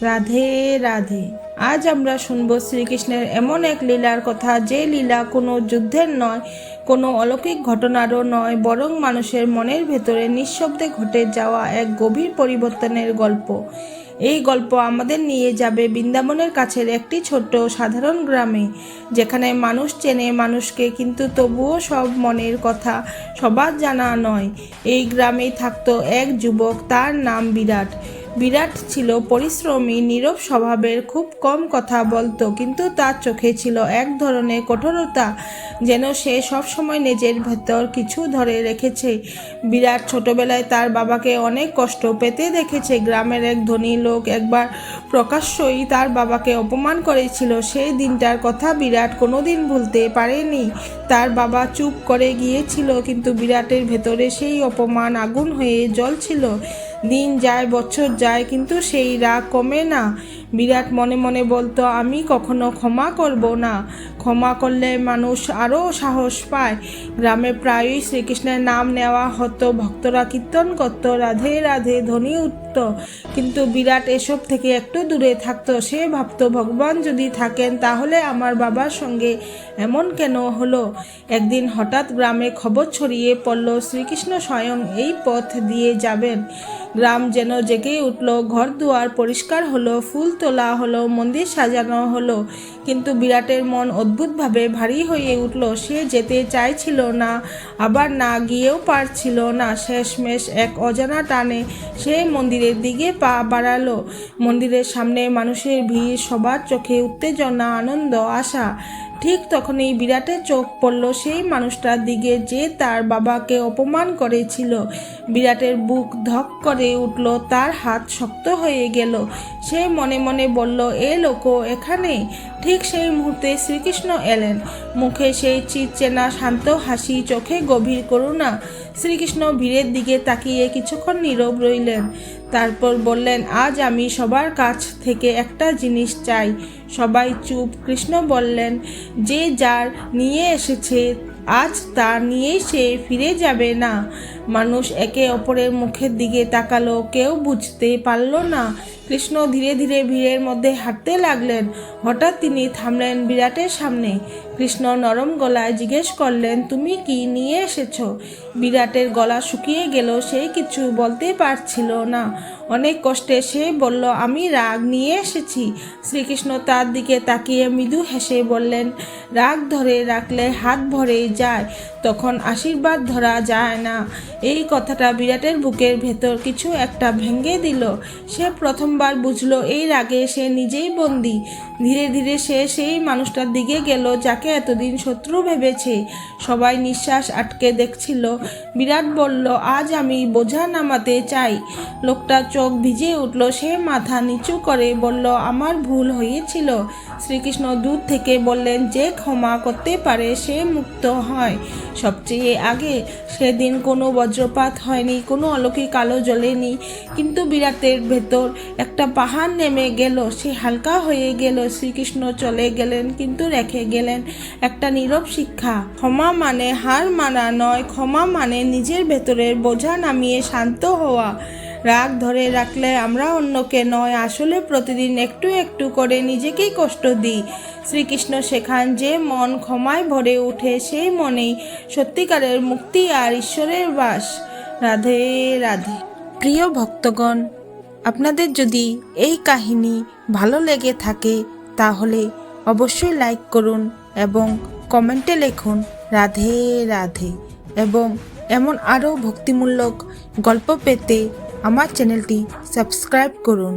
রাধে রাধে। আজ আমরা শুনব শ্রীকৃষ্ণের এমন এক লীলার কথা, যে লীলা কোনো যুদ্ধের নয়, কোনো অলৌকিক ঘটনারও নয়, বরং মানুষের মনের ভেতরে নিঃশব্দে ঘটে যাওয়া এক গভীর পরিবর্তনের গল্প। এই গল্প আমাদের নিয়ে যাবে বৃন্দাবনের কাছের একটি ছোট্ট সাধারণ গ্রামে, যেখানে মানুষ চেনে মানুষকে, কিন্তু তবুও সব মনের কথা সবার জানা নয়। এই গ্রামেই থাকতো এক যুবক, তার নাম বিরাট। বিরাট ছিল পরিশ্রমী, নীরব স্বভাবের, খুব কম কথা বলতো, কিন্তু তার চোখে ছিল এক ধরনের কঠোরতা, যেন সে সবসময় নিজের ভেতর কিছু ধরে রেখেছে। বিরাট ছোটবেলায় তার বাবাকে অনেক কষ্ট পেতে দেখেছে। গ্রামের এক ধনী লোক একবার প্রকাশ্যই তার বাবাকে অপমান করেছিল। সেই দিনটার কথা বিরাট কোনোদিন ভুলতে পারেনি। তার বাবা চুপ করে গিয়েছিল, কিন্তু বিরাটের ভেতরে সেই অপমান আগুন হয়ে জ্বলছিল। দিন যায়, বছর যায়, কিন্তু সেই রাগ কমে না। বিরাট মনে মনে বলতো, আমি কখনো ক্ষমা করব না। ক্ষমা করলে মানুষ আরও সাহস পায়। গ্রামে প্রায়ই শ্রীকৃষ্ণের নাম নেওয়া হতো, ভক্তরা কীর্তন করত, রাধে রাধে ধ্বনি উঠত, কিন্তু বিরাট এসব থেকে একটু দূরে থাকতো। সে ভাবতো, ভগবান যদি থাকেন তাহলে আমার বাবার সঙ্গে এমন কেন হলো। একদিন হঠাৎ গ্রামে খবর ছড়িয়ে পড়ল, শ্রীকৃষ্ণ স্বয়ং এই পথ দিয়ে যাবেন। গ্রাম যেন জেগে উঠল, ঘর দুয়ার পরিষ্কার হলো, ফুল তোলা হলো, মন্দির সাজানো হলো, কিন্তু বিরাটের মন অদ্ভুতভাবে ভারী হয়ে উঠল। সে যেতে চাইছিল না, আবার না গিয়েও পারছিল না। শেষমেশ এক অজানা টানে সে মন্দিরের দিকে পা বাড়ালো। মন্দিরের সামনে মানুষের ভিড়, সবার চোখে উত্তেজনা, আনন্দ, আশা। ঠিক তখনই বিরাটের চোখ পড়ল সেই মানুষটার দিকে, যে তার বাবাকে অপমান করেছিল। বিরাটের বুক ধক করে উঠল, তার হাত শক্ত হয়ে গেল। সে মনে মনে বলল, এ লোক এখানে। ঠিক সেই মুহূর্তে শ্রীকৃষ্ণ এলেন। মুখে সেই চিরচেনা শান্ত হাসি, চোখে গভীর করুণা। শ্রীকৃষ্ণ ভিড়ের দিকে তাকিয়ে কিছুক্ষণ নীরব রইলেন, তারপর বললেন, আজ আমি সবার কাছ থেকে একটা জিনিস চাই। সবাই চুপ। কৃষ্ণ বললেন, যে যার নিয়ে এসেছে আজ তা নিয়েই সে ফিরে যাবে না। মানুষ একে অপরের মুখের দিকে তাকালো, কেউ বুঝতে পারল না। কৃষ্ণ ধীরে ধীরে ভিড়ের মধ্যে হাঁটতে লাগলেন। হঠাৎ তিনি থামলেন বিরাটের সামনে। কৃষ্ণ নরম গলায় জিজ্ঞেস করলেন, তুমি কি নিয়ে এসেছো? বিরাটের গলা শুকিয়ে গেল, সে কিছু বলতে পারছিল না। অনেক কষ্টে সে বলল, আমি রাগ নিয়ে এসেছি। শ্রীকৃষ্ণ তার দিকে তাকিয়ে মৃদু হেসে বললেন, রাগ ধরে রাখলে হাত ভরে যায়, তখন আশীর্বাদ ধরা যায় না। এই কথাটা বিরাটের বুকের ভেতর কিছু একটা ভেঙে দিল। সে প্রথমবার বুঝলো, এই রাগে সে নিজেই বন্দী। ধীরে ধীরে সে সেই মানুষটার দিকে গেল, যাকে এতদিন শত্রু ভেবেছে। সবাই নিঃশ্বাস আটকে দেখছিল। বিরাট বলল, আজ আমি বোঝা নামাতে চাই। লোকটার চোখ ভিজে উঠল। সে মাথা নিচু করে বলল, আমার ভুল হয়েছিল। শ্রীকৃষ্ণ দূর থেকে বললেন, যে ক্ষমা করতে পারে সে মুক্ত হয়। সবচেয়ে আগে সেদিন কোনো বজ্রপাত হয়নি, কোনো অলৌকিক আলো জ্বলেনি, কিন্তু বিরাটের ভেতর একটা পাহাড় নেমে গেল। সে হালকা হয়ে গেল। শ্রীকৃষ্ণ চলে গেলেন, কিন্তু রেখে গেলেন একটা নীরব শিক্ষা। ক্ষমা মানে হার মানা নয়, ক্ষমা মানে নিজের ভেতরের বোঝা নামিয়ে শান্ত হওয়া। রাগ ধরে রাখলে আমরা অন্যকে নয়, আসলে প্রতিদিন একটু একটু করে নিজেকেই কষ্ট দিই। শ্রীকৃষ্ণ শেখান, যে মন ক্ষমায় ভরে ওঠে সেই মনেই সত্যিকারের মুক্তি আর ঈশ্বরের বাস। রাধে রাধে। প্রিয় ভক্তগণ, আপনাদের যদি এই কাহিনী ভালো লেগে থাকে তাহলে অবশ্যই লাইক করুন এবং কমেন্টে লিখুন রাধে রাধে। এবং এমন আরও ভক্তিমূলক গল্প পেতে আমার চ্যানেলটি সাবস্ক্রাইব করুন।